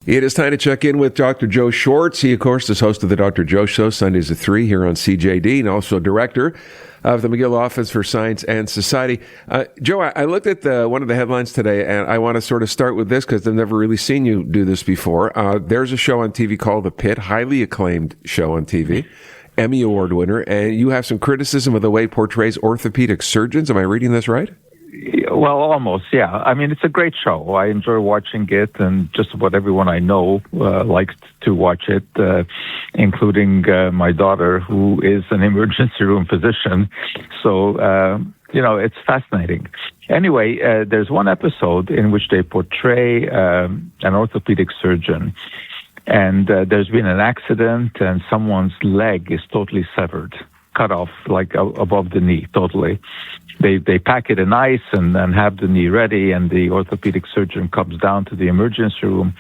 It is time to check in with Dr. Joe Schwarcz. He, of course, is host of the Dr. Joe Show, Sundays at 3 here on CJAD, and also director of the McGill Office for Science and Society. Joe, I looked at one of the headlines today, and I want to sort of start with this because I've never really seen you do this before. There's a show on TV called The Pit, highly acclaimed show on TV, Emmy Award winner, and you have some criticism of the way it portrays orthopedic surgeons. Am I reading this right? Well, almost, yeah. I mean, it's a great show. I enjoy watching it, and just about everyone I know likes to watch it, including my daughter, who is an emergency room physician. So, it's fascinating. Anyway, there's one episode in which they portray an orthopedic surgeon, and there's been an accident, and someone's leg is totally severed, cut off, like above the knee, totally. They pack it in ice and have the knee ready, and the orthopedic surgeon comes down to the emergency room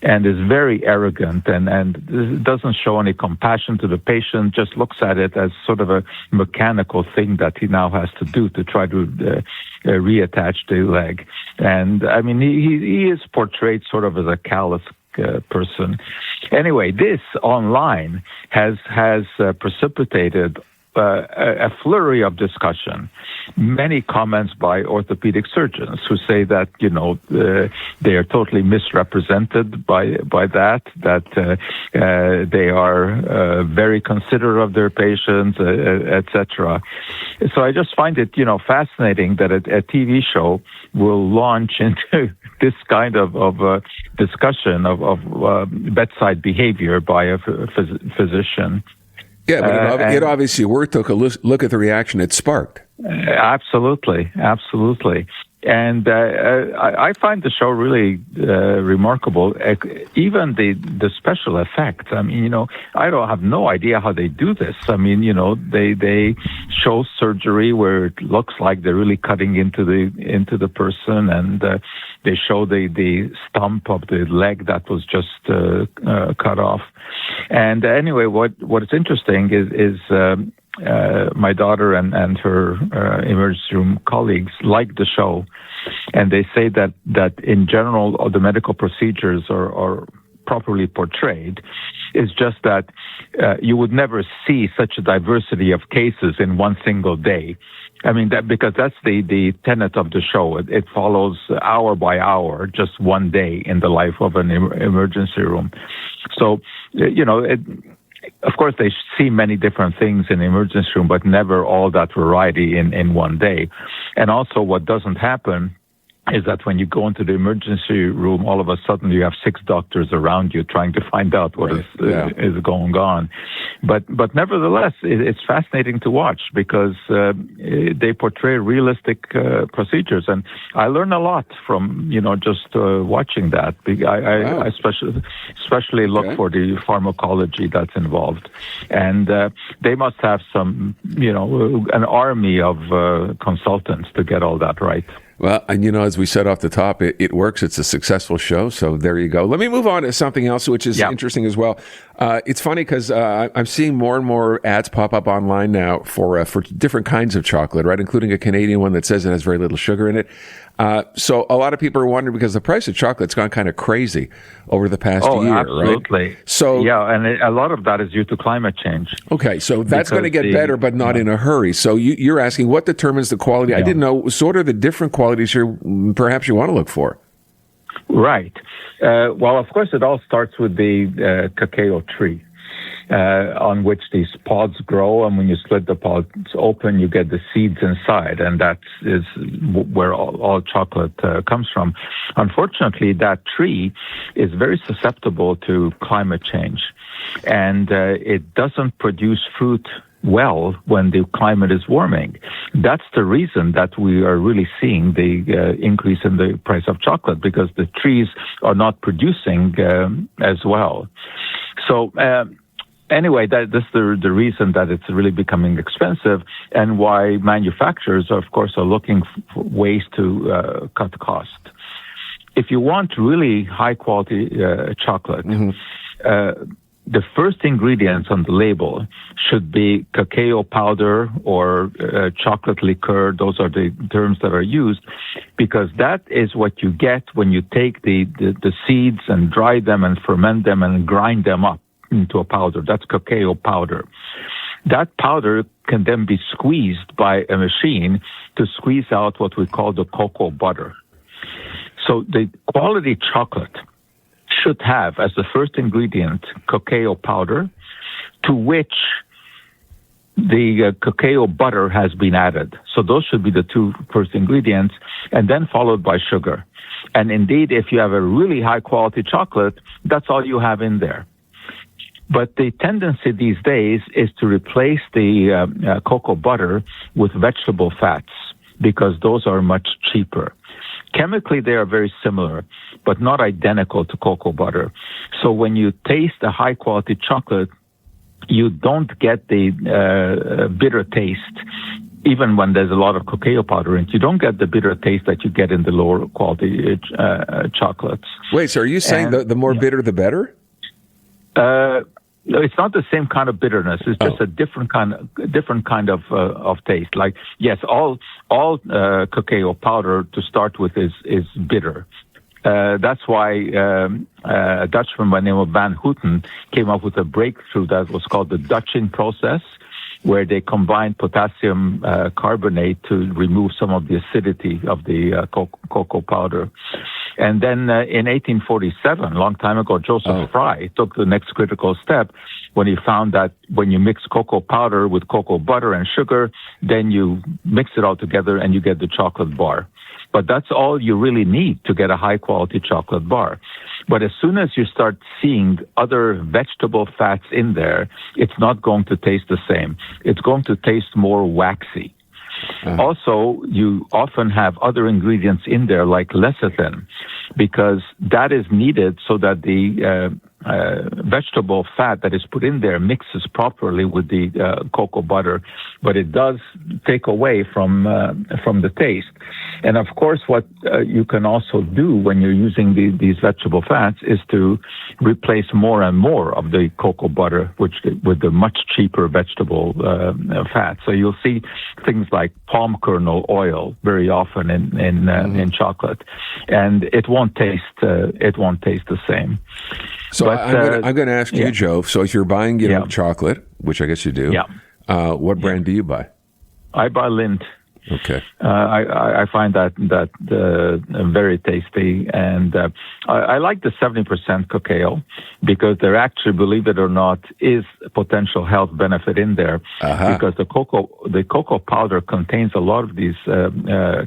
and is very arrogant and doesn't show any compassion to the patient, just looks at it as sort of a mechanical thing that he now has to do to try to reattach the leg. And, I mean, he is portrayed sort of as a callous person. Anyway, this online has precipitated a flurry of discussion, many comments by orthopedic surgeons who say that, they are totally misrepresented by that they are very considerate of their patients, etc. So I just find it, fascinating that a TV show will launch into this kind of discussion of bedside behavior by a physician. Yeah, but it obviously worked. Took a look at the reaction it sparked. Absolutely. And I find the show really remarkable. Even the special effects. I mean, I don't have no idea how they do this. I mean, they show surgery where it looks like they're really cutting into the person, and they show the stump of the leg that was just cut off. And anyway, what is interesting is my daughter and her emergency room colleagues like the show, and they say that in general all the medical procedures are properly portrayed. It's just that you would never see such a diversity of cases in one single day. I mean, because that's the tenet of the show. It follows hour by hour, just one day in the life of an emergency room. So, of course, they see many different things in the emergency room, but never all that variety in one day. And also what doesn't happen is that when you go into the emergency room, all of a sudden you have 6 doctors around you trying to find out what is going on. But nevertheless, it's fascinating to watch because they portray realistic procedures. And I learn a lot from, just watching that. I especially look for the pharmacology that's involved. And they must have some, an army of consultants to get all that right. Well, and as we said off the top, it works. It's a successful show. So there you go. Let me move on to something else, which is interesting as well. It's funny because I'm seeing more and more ads pop up online now for different kinds of chocolate, right? Including a Canadian one that says it has very little sugar in it. So a lot of people are wondering because the price of chocolate's gone kind of crazy over the past year, absolutely. Right? So and a lot of that is due to climate change. Okay, so that's going to get better, but not in a hurry. So you're asking what determines the quality? I didn't know. Sort of the different qualities perhaps you want to look for. Right. Well, of course, it all starts with the cacao tree. On which these pods grow, and when you split the pods open, you get the seeds inside, and that is where all chocolate comes from. Unfortunately, that tree is very susceptible to climate change, and it doesn't produce fruit well when the climate is warming. That's the reason that we are really seeing the increase in the price of chocolate, because the trees are not producing as well. So anyway, this is the reason that it's really becoming expensive, and why manufacturers, of course, are looking for ways to cut cost. If you want really high-quality chocolate, the first ingredients on the label should be cacao powder or chocolate liqueur. Those are the terms that are used, because that is what you get when you take the seeds and dry them and ferment them and grind them up into a powder. That's cacao powder. That powder can then be squeezed by a machine to squeeze out what we call the cocoa butter. So the quality chocolate should have as the first ingredient cacao powder, to which the cacao butter has been added. So those should be the two first ingredients, and then followed by sugar. And indeed, if you have a really high quality chocolate, that's all you have in there. But the tendency these days is to replace the cocoa butter with vegetable fats, because those are much cheaper. Chemically, they are very similar, but not identical to cocoa butter. So when you taste a high-quality chocolate, you don't get the bitter taste, even when there's a lot of cacao powder in it. You don't get the bitter taste that you get in the lower-quality chocolates. Wait, so are you saying the more bitter, the better? No, it's not the same kind of bitterness. It's just a different kind of taste. Like, yes, all cacao powder to start with is bitter. That's why a Dutchman by the name of Van Houten came up with a breakthrough that was called the Dutching process, where they combined potassium carbonate to remove some of the acidity of the cocoa powder. And then in 1847, a long time ago, Joseph Fry took the next critical step when he found that when you mix cocoa powder with cocoa butter and sugar, then you mix it all together and you get the chocolate bar. But that's all you really need to get a high-quality chocolate bar. But as soon as you start seeing other vegetable fats in there, it's not going to taste the same. It's going to taste more waxy. Also, you often have other ingredients in there like lecithin, because that is needed so that the vegetable fat that is put in there mixes properly with the cocoa butter, but it does take away from the taste. And of course, what you can also do when you're using these vegetable fats is to replace more and more of the cocoa butter with the much cheaper vegetable fat. So you'll see things like palm kernel oil very often in chocolate, and it won't taste the same. So I'm going to ask you, Joe. So if you're buying chocolate, which I guess you do, what brand do you buy? I buy Lindt. Okay. I find that very tasty, and I like the 70% cacao, because there actually, believe it or not, is a potential health benefit in there, because the cocoa powder contains a lot of these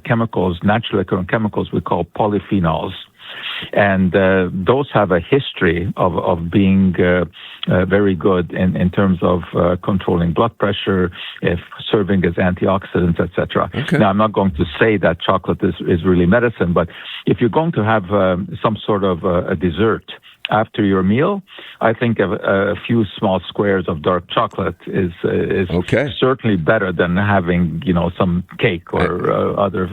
chemicals, naturally occurring chemicals we call polyphenols. And those have a history of being very good in terms of controlling blood pressure, serving as antioxidants, etc. Okay. Now, I'm not going to say that chocolate is really medicine, but if you're going to have some sort of a dessert after your meal, I think a few small squares of dark chocolate is certainly better than having some cake or other.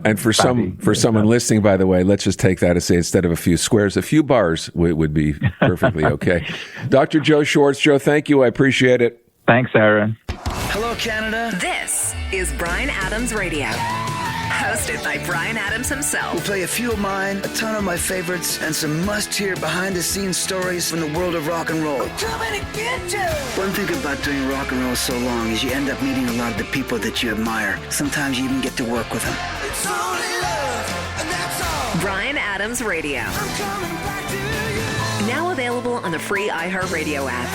And for someone listening, by the way, let's just take that and say instead of a few squares, a few bars would be perfectly okay. Dr. Joe Schwarcz. Joe, thank you. I appreciate it. Thanks, Aaron. Hello, Canada. This is Bryan Adams Radio. Hosted by Bryan Adams himself. We'll play a few of mine, a ton of my favorites, and some must-hear behind-the-scenes stories from the world of rock and roll. Coming to get you. One thing about doing rock and roll so long is you end up meeting a lot of the people that you admire. Sometimes you even get to work with them. It's only love, and that's all. Bryan Adams Radio. I'm coming back to you. Now available on the free iHeartRadio app.